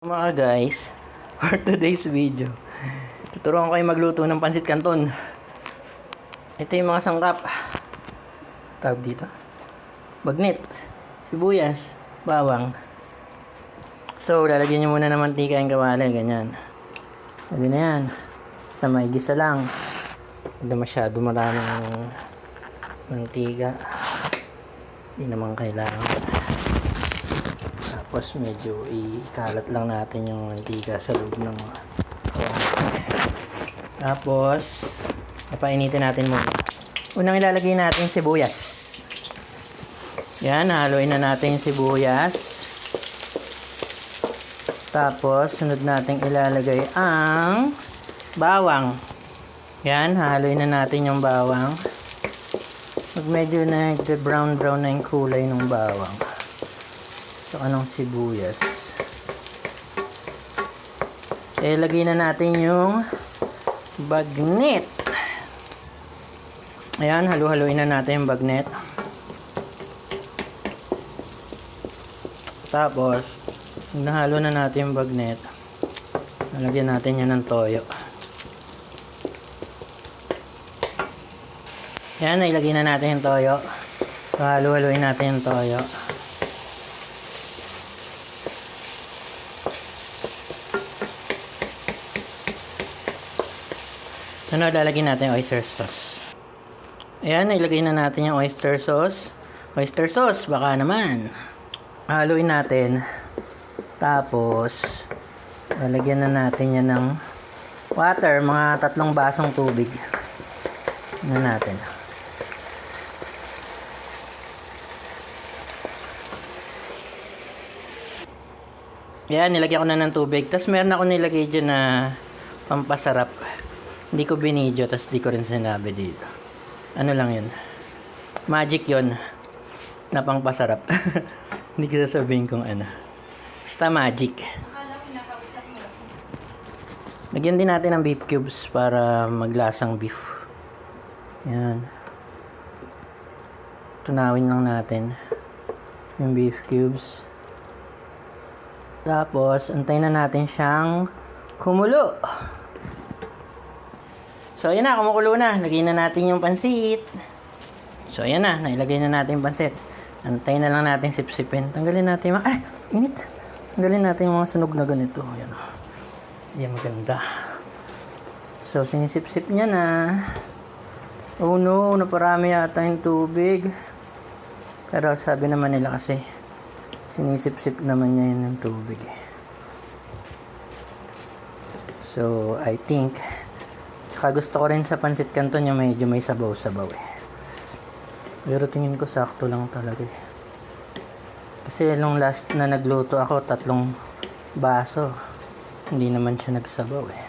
Mga guys, for today's video, tuturuan ko kayo magluto ng pansit canton. Ito yung mga sangkap. Tawag dito, bagnet, sibuyas, bawang. So, lalagyan nyo muna ng mantika yung kawali, ganyan. Pwede na yan. Basta may gisa lang. Hindi masyado maraming mantika. Hindi naman kailangan. Tapos medyo ikalat lang natin yung mantika sa loob ng kawali. Tapos papainitin natin muna. Unang ilalagay natin sibuyas. Yan, haluin na natin yung sibuyas. Tapos sunod natin ilalagay ang bawang. Yan, haluin na natin yung bawang. Pag medyo nag-brown na yung kulay ng bawang, so anong sibuyas, ilagay na natin yung bagnet. Ayan, halu-haluin na natin yung bagnet. Tapos nahalo na natin yung bagnet, nalagyan natin yan ng toyo. Ayan, ilagay na natin yung toyo. So, halu-haluin natin yung toyo. Sunod, lalagyan natin yung oyster sauce. Ayan, ilagay na natin yung oyster sauce. Oyster sauce, baka naman. Haluin natin. Tapos, lalagyan na natin yan ng water. Mga 3 basong tubig. Na natin. Ayan, nilagyan ko na ng tubig. Tapos meron ako nilagay dyan na pampasarap. Hindi ko binidyo, tapos di ko rin sinabi dito. Ano lang yun, magic yun na pangpasarap. Hindi ko sasabihin kung ano, basta magic. Lagyan din natin ng beef cubes para maglasang beef. Yan, tunawin lang natin yung beef cubes. Tapos antayin na natin siyang kumulo. So, ayan na, kumukulo na. Lagyan na natin yung pansit. So, ayan na, nailagay na natin yung pansit. Antayin na lang natin sipsipin. Tanggalin natin yung mga, init. Tanggalin natin yung mga sunog na ganito. Ayan. Ayan, maganda. So, sinisipsip niya na. Oh no, naparami yata yung tubig. Pero sabi naman nila kasi, sinisipsip naman niya yun ng tubig. So, I think, gusto ko rin sa pansit canton yung medyo may sabaw-sabaw eh. Pero tingin ko sakto lang talaga eh. Kasi nung last na nagluto ako, 3 baso. Hindi naman siya nagsabaw eh.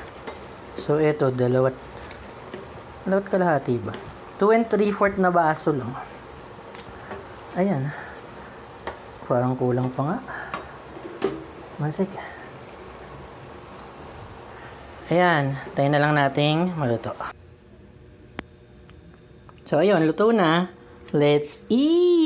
So ito, dalawat kalahati ba? 2 3/4 na baso lang. Ayan. Parang kulang pa nga. Masik. Ayan, tayo na lang nating maluto. So, ayun, luto na. Let's eat!